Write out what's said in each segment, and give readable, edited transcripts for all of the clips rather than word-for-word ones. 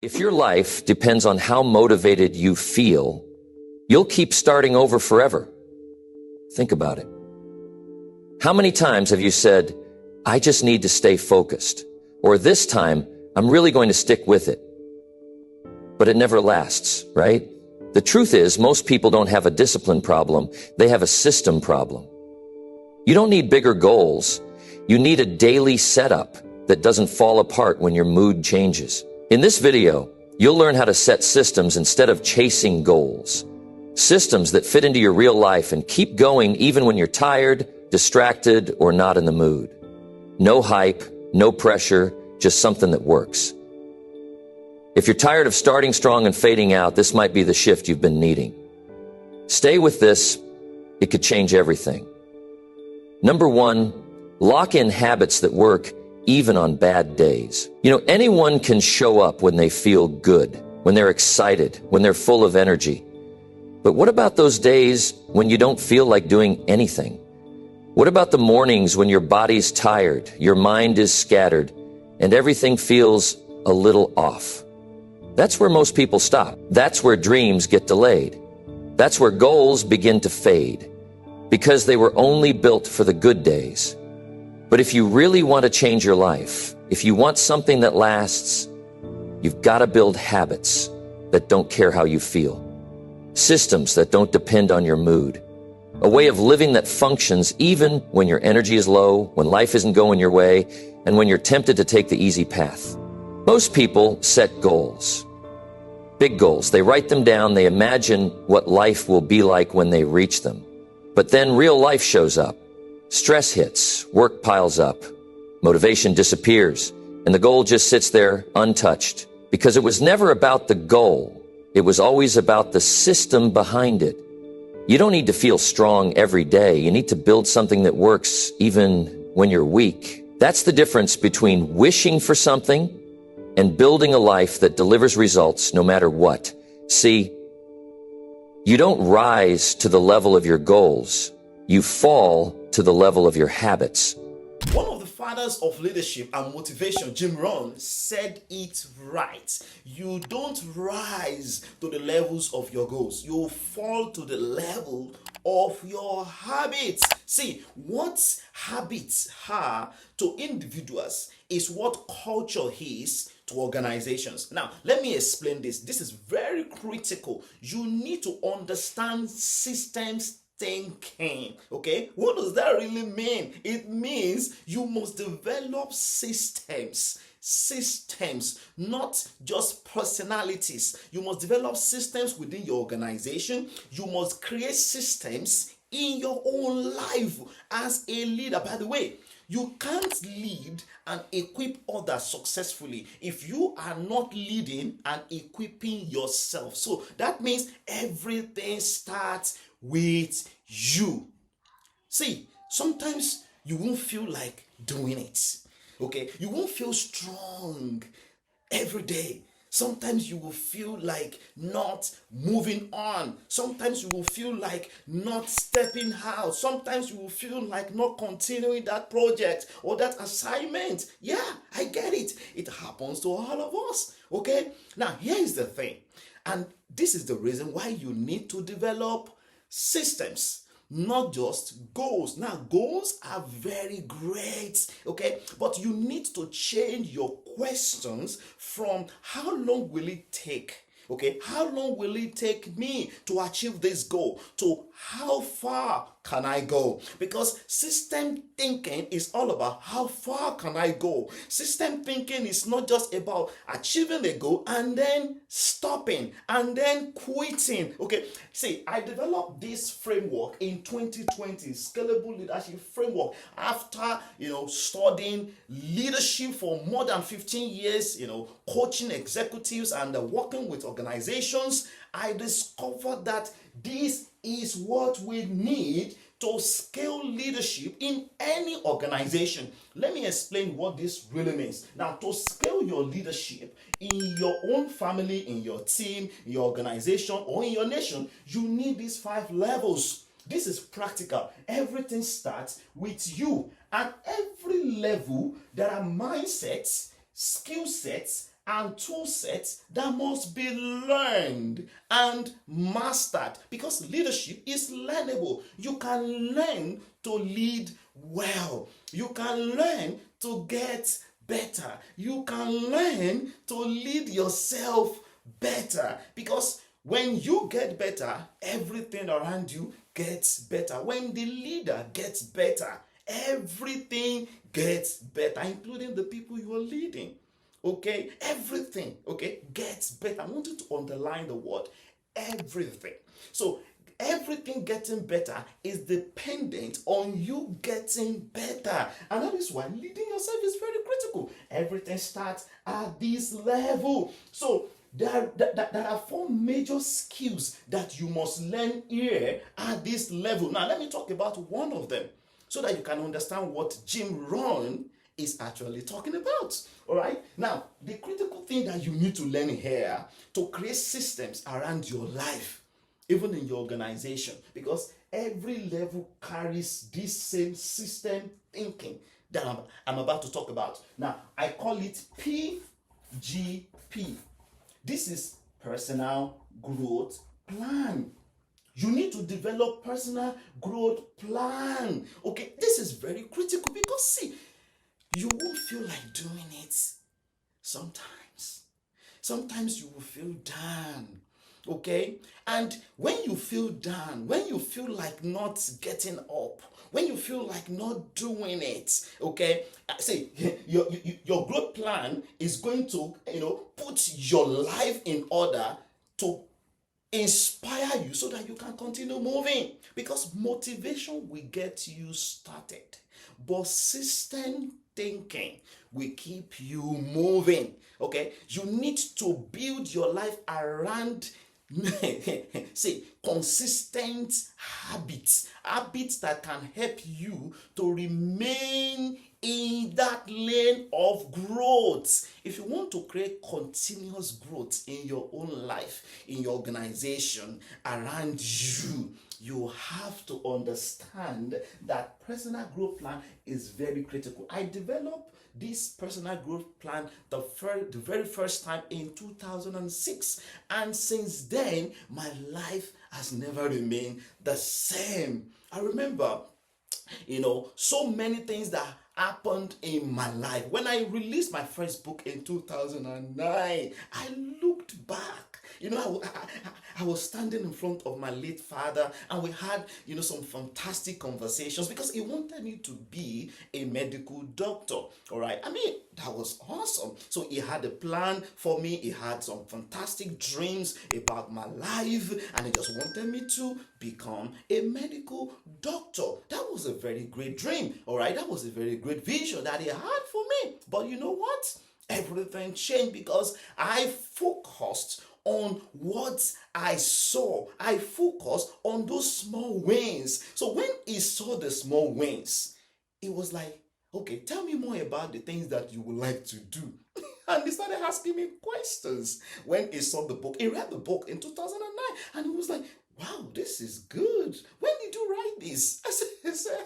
If your life depends on how motivated you feel, you'll keep starting over forever. Think about it. How many times have you said, I just need to stay focused, or this time, I'm really going to stick with it? But it never lasts, right? The truth is, most people don't have a discipline problem. They have a system problem. You don't need bigger goals. You need a daily setup that doesn't fall apart when your mood changes. In this video, you'll learn how to set systems instead of chasing goals. Systems that fit into your real life and keep going even when you're tired, distracted, or not in the mood. No hype, no pressure, just something that works. If you're tired of starting strong and fading out, this might be the shift you've been needing. Stay with this. It could change everything. Number one, lock in habits that work even on bad days. Anyone can show up when they feel good, when they're excited, when they're full of energy. But what about those days when you don't feel like doing anything? What about the mornings when your body's tired, your mind is scattered, and everything feels a little off? That's where most people stop. That's where dreams get delayed. That's where goals begin to fade, because they were only built for the good days. But if you really want to change your life, if you want something that lasts, you've got to build habits that don't care how you feel. Systems that don't depend on your mood. A way of living that functions even when your energy is low, when life isn't going your way, and when you're tempted to take the easy path. Most people set goals. Big goals. They write them down. They imagine what life will be like when they reach them. But then real life shows up. Stress hits, work piles up, motivation disappears, and the goal just sits there untouched. Because it was never about the goal. It was always about the system behind it. You don't need to feel strong every day. You need to build something that works even when you're weak. That's the difference between wishing for something and building a life that delivers results no matter what. See, you don't rise to the level of your goals. You fall to the level of your habits. One of the fathers of leadership and motivation, Jim Rohn, said it right. You don't rise to the levels of your goals. You fall to the level of your habits. See, what habits are to individuals is what culture is to organizations. Now, let me explain this. This is very critical. You need to understand systems thinking. Okay, what does that really mean? It means you must develop systems, not just personalities. You must develop systems within your organization. You must create systems in your own life as a leader. By the way, you can't lead and equip others successfully if you are not leading and equipping yourself. So that means everything starts with you. See, sometimes you won't feel like doing it. Okay, you won't feel strong every day. Sometimes you will feel like not moving on. Sometimes you will feel like not stepping out. Sometimes you will feel like not continuing that project or that assignment. Yeah, I get it. It happens to all of us. Okay, now here is the thing. And this is the reason why you need to develop systems, not just goals. Now, goals are very great, okay? But you need to change your questions from how long will it take? Okay, how long will it take me to achieve this goal to how far can I go? Because system thinking is all about how far can I go. System thinking is not just about achieving a goal and then stopping and then quitting. Okay, see, I developed this framework in 2020, scalable leadership framework, after studying leadership for more than 15 years, coaching executives and working with organizations. I discovered that this is what we need to scale leadership in any organization. Let me explain what this really means. Now, to scale your leadership in your own family, in your team, in your organization, or in your nation, you need these 5 levels. This is practical. Everything starts with you. At every level, there are mindsets, skill sets, and tool sets that must be learned and mastered, because leadership is learnable. You can learn to lead well, you can learn to get better, you can learn to lead yourself better, because when you get better, everything around you gets better. When the leader gets better, everything gets better, including the people you are leading. Okay, everything, okay, gets better. I want you to underline the word everything. So everything getting better is dependent on you getting better, and that is why leading yourself is very critical. Everything starts at this level. So there are four major skills that you must learn here at this level. Now let me talk about one of them so that you can understand what Jim Rohn is actually talking about. All right. Now, the critical thing that you need to learn here to create systems around your life, even in your organization, because every level carries this same system thinking that I'm about to talk about. Now, I call it PGP. This is personal growth plan. You need to develop personal growth plan. Okay, this is very critical because see, you won't feel like doing it sometimes. Sometimes you will feel down. Okay? And when you feel down, when you feel like not getting up, when you feel like not doing it, okay, see, your growth plan is going to, put your life in order to inspire you so that you can continue moving, because motivation will get you started, but system thinking will keep you moving. Okay, you need to build your life around say consistent habits that can help you to remain in that lane of growth. If you want to create continuous growth in your own life, in your organization, around you, you have to understand that personal growth plan is very critical. I developed this personal growth plan the very first time in 2006, and since then my life has never remained the same. I remember so many things that happened in my life. When I released my first book in 2009, I looked back. I was standing in front of my late father, and we had, some fantastic conversations because he wanted me to be a medical doctor. All right. I mean, that was awesome. So he had a plan for me. He had some fantastic dreams about my life, and he just wanted me to become a medical doctor. That was a very great dream. All right. That was a very great vision that he had for me. But you know what? Everything changed because I focused on what I saw. I focused on those small wins. So when he saw the small wins, it was like, okay, tell me more about the things that you would like to do. And he started asking me questions. When he saw the book, he read the book in 2009, and he was like, wow, this is good. When did you write this? I said,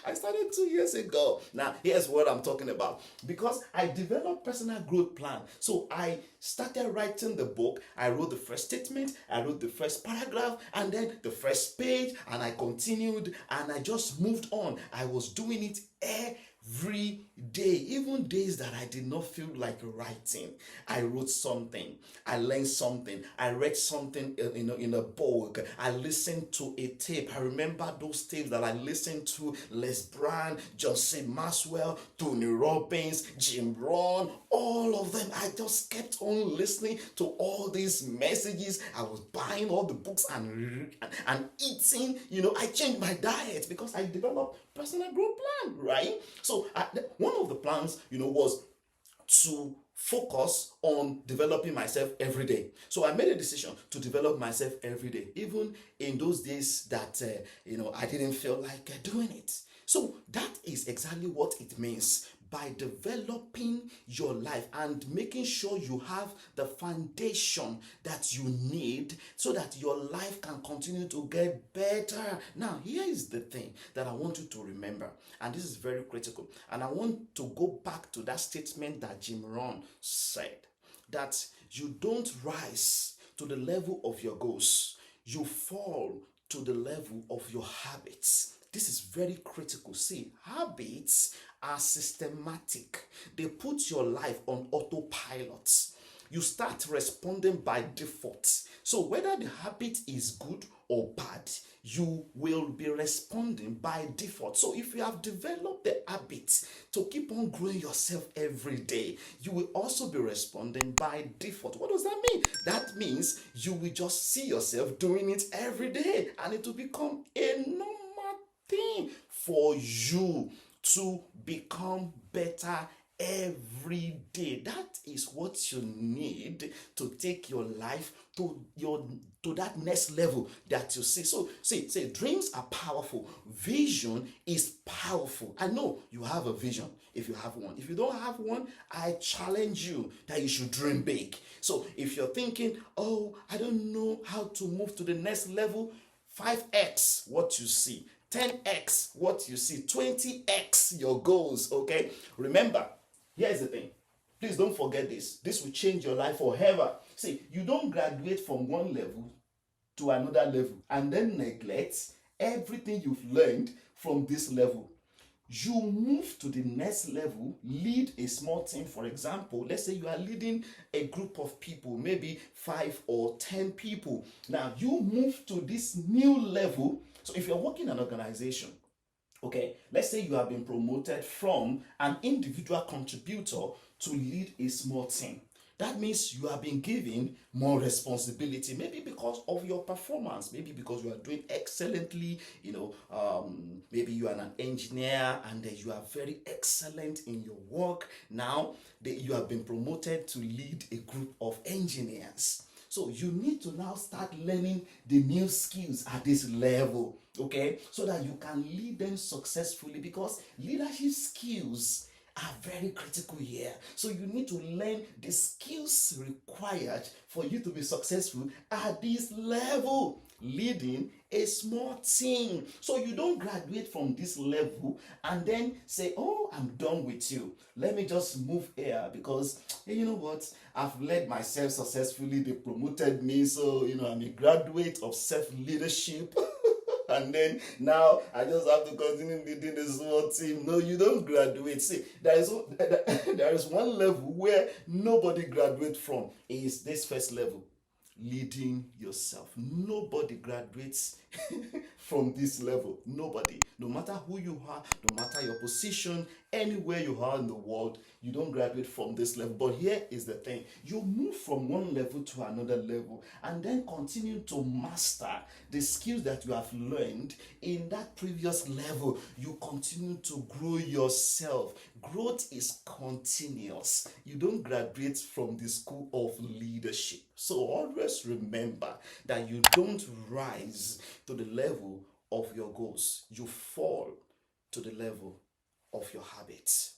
I started 2 years ago. Now, here's what I'm talking about. Because I developed personal growth plan. So I started writing the book. I wrote the first statement, I wrote the first paragraph, and then the first page, and I continued, and I just moved on. I was doing it every day, even days that I did not feel like writing. I wrote something, I learned something, I read something in a book, I listened to a tape. I remember those tapes that I listened to: Les Brown, John C. Maxwell, Tony Robbins, Jim Rohn, all of them. I just kept on listening to all these messages. I was buying all the books and eating. I changed my diet because I developed personal growth plan, right? So one of the plans, was to focus on developing myself every day. So I made a decision to develop myself every day, even in those days that I didn't feel like doing it. So that is exactly what it means by developing your life and making sure you have the foundation that you need so that your life can continue to get better. Now, here is the thing that I want you to remember, and this is very critical. And I want to go back to that statement that Jim Rohn said. that you don't rise to the level of your goals, you fall to the level of your habits. This is very critical. See, habits are systematic, they put your life on autopilot. You start responding by default. So, whether the habit is good or bad, you will be responding by default. So, if you have developed the habit to keep on growing yourself every day, you will also be responding by default. What does that mean? That means you will just see yourself doing it every day, and it will become a normal thing for you to become better every day. That is what you need to take your life to that next level that you see. So say dreams are powerful, vision is powerful. I know you have a vision if you have one. If you don't have one, I challenge you that you should dream big. So if you're thinking, oh, I don't know how to move to the next level, 5x what you see, 10x what you see, 20x your goals. Okay, remember, here's the thing. Please don't forget this. This will change your life forever. See, you don't graduate from one level to another level and then neglect everything you've learned from this level. You move to the next level, lead a small team. For example, let's say you are leading a group of people, maybe 5 or 10 people. Now you move to this new level. So if you're working in an organization, okay, let's say you have been promoted from an individual contributor to lead a small team. That means you have been given more responsibility, maybe because of your performance, maybe because you are doing excellently, maybe you are an engineer and you are very excellent in your work. Now you have been promoted to lead a group of engineers. So you need to now start learning the new skills at this level, okay, so that you can lead them successfully, because leadership skills are very critical here. So you need to learn the skills required for you to be successful at this level, leading a small team. So you don't graduate from this level and then say, oh, I'm done with you, let me just move here because, hey, you know what, I've led myself successfully, they promoted me, so I'm a graduate of self-leadership. And then now I just have to continue leading the small team. No, you don't graduate. See, there is one level where nobody graduates from. Is this first level, leading yourself. Nobody graduates from this level. Nobody. No matter who you are, no matter your position, anywhere you are in the world, you don't graduate from this level. But here is the thing. You move from one level to another level and then continue to master the skills that you have learned in that previous level. You continue to grow yourself. Growth is continuous. You don't graduate from the school of leadership. So always remember that you don't rise to the level of your goals. You fall to the level of your habits.